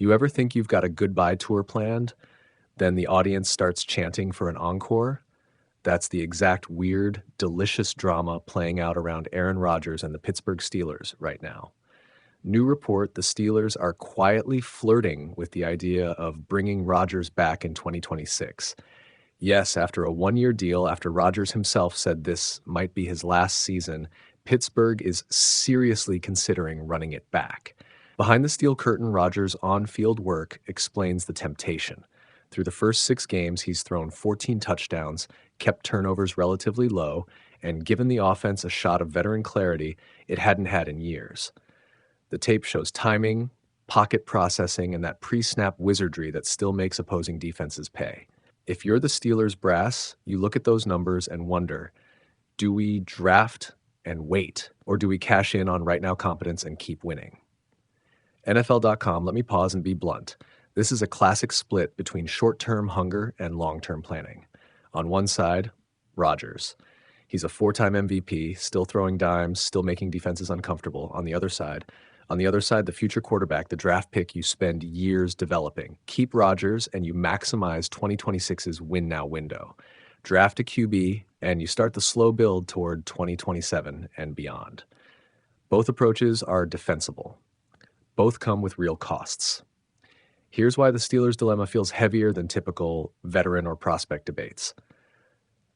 You ever think you've got a goodbye tour planned, then the audience starts chanting for an encore? That's the exact weird, delicious drama playing out around Aaron Rodgers and the Pittsburgh Steelers right now. New report, the Steelers are quietly flirting with the idea of bringing Rodgers back in 2026. Yes, after a one-year deal, after Rodgers himself said this might be his last season, Pittsburgh is seriously considering running it back. Behind the steel curtain, Rodgers' on-field work explains the temptation. Through the first 6 games, he's thrown 14 touchdowns, kept turnovers relatively low, and given the offense a shot of veteran clarity it hadn't had in years. The tape shows timing, pocket processing, and that pre-snap wizardry that still makes opposing defenses pay. If you're the Steelers brass, you look at those numbers and wonder, do we draft and wait, or do we cash in on right now competence and keep winning? NFL.com, let me pause and be blunt. This is a classic split between short-term hunger and long-term planning. On one side, Rodgers. He's a 4-time MVP, still throwing dimes, still making defenses uncomfortable. On the other side, the future quarterback, the draft pick you spend years developing. Keep Rodgers and you maximize 2026's win-now window. Draft a QB and you start the slow build toward 2027 and beyond. Both approaches are defensible. Both come with real costs. Here's why the Steelers' dilemma feels heavier than typical veteran or prospect debates.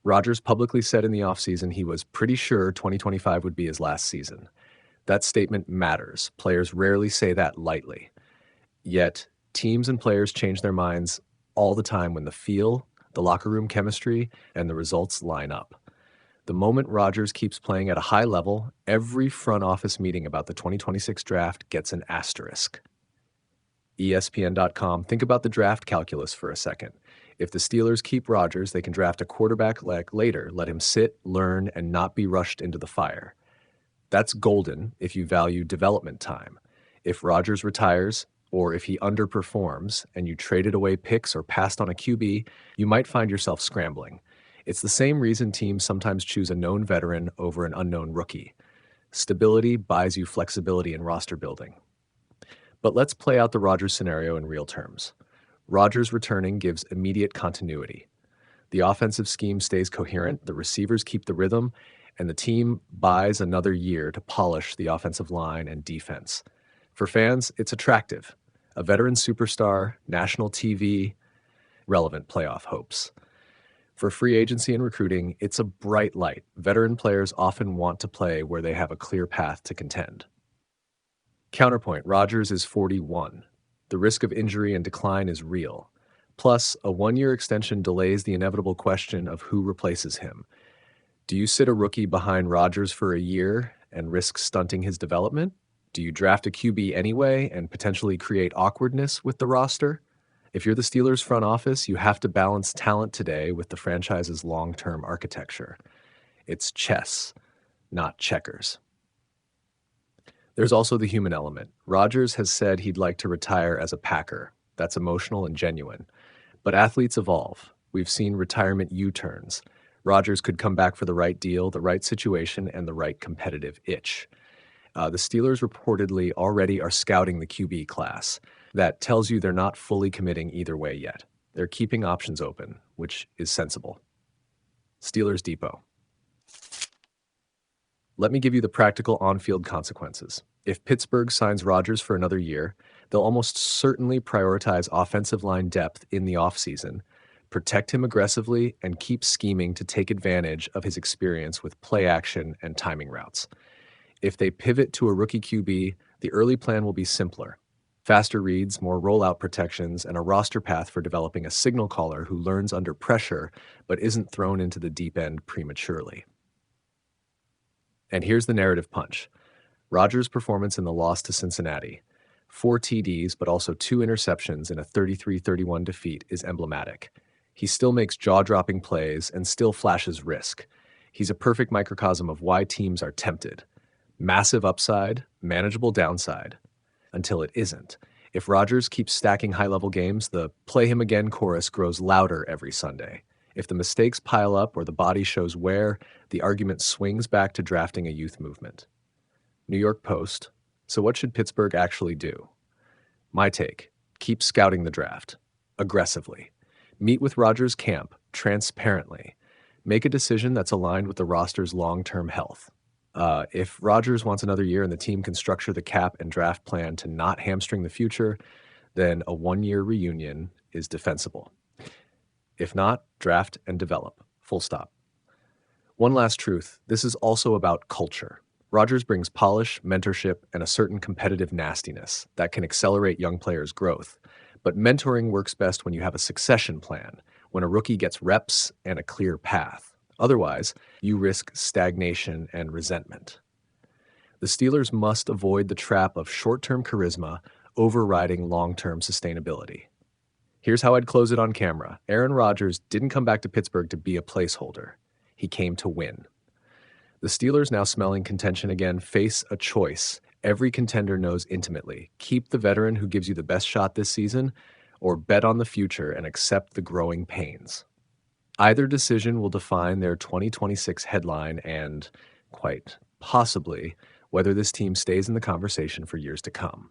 Rodgers publicly said in the offseason he was pretty sure 2025 would be his last season. That statement matters. Players rarely say that lightly. Yet, teams and players change their minds all the time when the feel, the locker room chemistry, and the results line up. The moment Rodgers keeps playing at a high level, every front office meeting about the 2026 draft gets an asterisk. ESPN.com, think about the draft calculus for a second. If the Steelers keep Rodgers, they can draft a quarterback later, let him sit, learn, and not be rushed into the fire. That's golden if you value development time. If Rodgers retires, or if he underperforms, and you traded away picks or passed on a QB, you might find yourself scrambling. It's the same reason teams sometimes choose a known veteran over an unknown rookie. Stability buys you flexibility in roster building. But let's play out the Rodgers scenario in real terms. Rodgers returning gives immediate continuity. The offensive scheme stays coherent, the receivers keep the rhythm, and the team buys another year to polish the offensive line and defense. For fans, it's attractive. A veteran superstar, national TV, relevant playoff hopes. For free agency and recruiting, it's a bright light. Veteran players often want to play where they have a clear path to contend. Counterpoint, Rodgers is 41. The risk of injury and decline is real. Plus, a one-year extension delays the inevitable question of who replaces him. Do you sit a rookie behind Rodgers for a year and risk stunting his development? Do you draft a QB anyway and potentially create awkwardness with the roster? If you're the Steelers front office, you have to balance talent today with the franchise's long-term architecture. It's chess, not checkers. There's also the human element. Rodgers has said he'd like to retire as a Packer. That's emotional and genuine. But athletes evolve. We've seen retirement U-turns. Rodgers could come back for the right deal, the right situation, and the right competitive itch. The Steelers reportedly already are scouting the QB class. That tells you they're not fully committing either way yet. They're keeping options open, which is sensible. Steelers Depot. Let me give you the practical on-field consequences. If Pittsburgh signs Rodgers for another year, they'll almost certainly prioritize offensive line depth in the offseason, protect him aggressively, and keep scheming to take advantage of his experience with play action and timing routes. If they pivot to a rookie QB, the early plan will be simpler. Faster reads, more rollout protections, and a roster path for developing a signal caller who learns under pressure but isn't thrown into the deep end prematurely. And here's the narrative punch. Rodgers' performance in the loss to Cincinnati, 4 TDs but also 2 interceptions in a 33-31 defeat, is emblematic. He still makes jaw-dropping plays and still flashes risk. He's a perfect microcosm of why teams are tempted. Massive upside, manageable downside. Until it isn't. If Rodgers keeps stacking high-level games, the play him again chorus grows louder every Sunday. If the mistakes pile up or the body shows wear, the argument swings back to drafting a youth movement. New York Post. So what should Pittsburgh actually do? My take. Keep scouting the draft aggressively. Meet with Rodgers' camp transparently. Make a decision that's aligned with the roster's long-term health. If Rodgers wants another year and the team can structure the cap and draft plan to not hamstring the future, then a one-year reunion is defensible. If not, draft and develop. Full stop. One last truth, this is also about culture. Rodgers brings polish, mentorship, and a certain competitive nastiness that can accelerate young players' growth. But mentoring works best when you have a succession plan, when a rookie gets reps and a clear path. Otherwise, you risk stagnation and resentment. The Steelers must avoid the trap of short-term charisma overriding long-term sustainability. Here's how I'd close it on camera. Aaron Rodgers didn't come back to Pittsburgh to be a placeholder. He came to win. The Steelers, now smelling contention again, face a choice every contender knows intimately. Keep the veteran who gives you the best shot this season, or bet on the future and accept the growing pains. Either decision will define their 2026 headline and, quite possibly, whether this team stays in the conversation for years to come.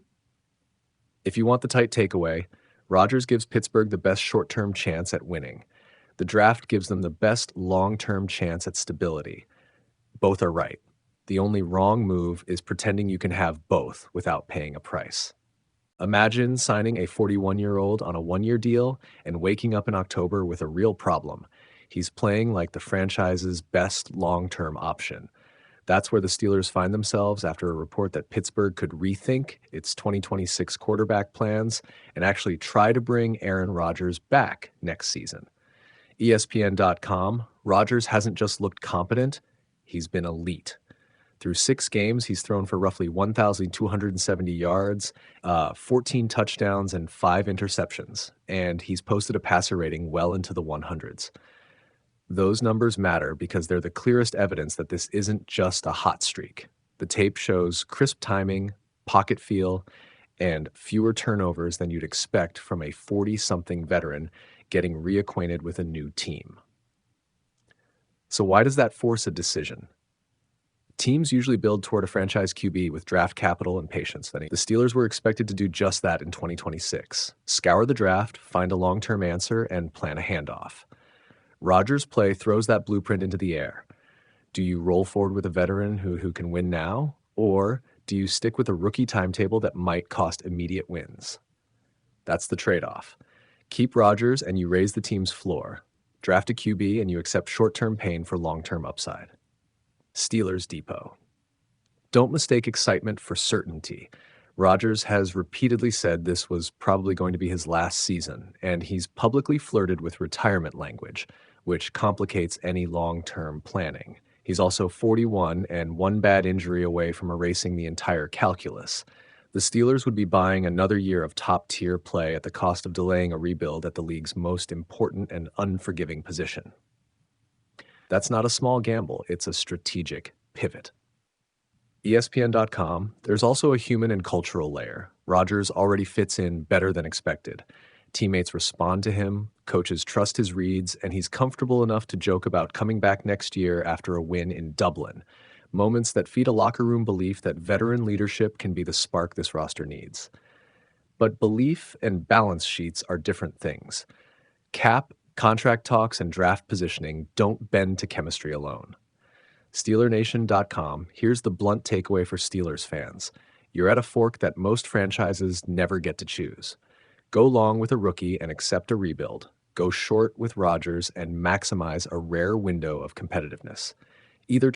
If you want the tight takeaway, Rodgers gives Pittsburgh the best short-term chance at winning. The draft gives them the best long-term chance at stability. Both are right. The only wrong move is pretending you can have both without paying a price. Imagine signing a 41-year-old on a one-year deal and waking up in October with a real problem. He's playing like the franchise's best long-term option. That's where the Steelers find themselves after a report that Pittsburgh could rethink its 2026 quarterback plans and actually try to bring Aaron Rodgers back next season. ESPN.com, Rodgers hasn't just looked competent, he's been elite. Through 6 games, he's thrown for roughly 1,270 yards, 14 touchdowns, and 5 interceptions, and he's posted a passer rating well into the 100s. Those numbers matter because they're the clearest evidence that this isn't just a hot streak. The tape shows crisp timing, pocket feel, and fewer turnovers than you'd expect from a 40-something veteran getting reacquainted with a new team. So why does that force a decision? Teams usually build toward a franchise QB with draft capital and patience. The Steelers were expected to do just that in 2026. Scour the draft, find a long-term answer, and plan a handoff. Rodgers' play throws that blueprint into the air. Do you roll forward with a veteran who can win now? Or do you stick with a rookie timetable that might cost immediate wins? That's the trade-off. Keep Rodgers and you raise the team's floor. Draft a QB and you accept short-term pain for long-term upside. Steelers Depot. Don't mistake excitement for certainty. Rodgers has repeatedly said this was probably going to be his last season, and he's publicly flirted with retirement language, which complicates any long-term planning. He's also 41 and one bad injury away from erasing the entire calculus. The Steelers would be buying another year of top-tier play at the cost of delaying a rebuild at the league's most important and unforgiving position. That's not a small gamble, it's a strategic pivot. ESPN.com, there's also a human and cultural layer. Rodgers already fits in better than expected. Teammates respond to him, coaches trust his reads, and he's comfortable enough to joke about coming back next year after a win in Dublin. Moments that feed a locker room belief that veteran leadership can be the spark this roster needs. But belief and balance sheets are different things. Cap, contract talks, and draft positioning don't bend to chemistry alone. SteelerNation.com, here's the blunt takeaway for Steelers fans. You're at a fork that most franchises never get to choose. Go long with a rookie and accept a rebuild. Go short with Rodgers and maximize a rare window of competitiveness. Either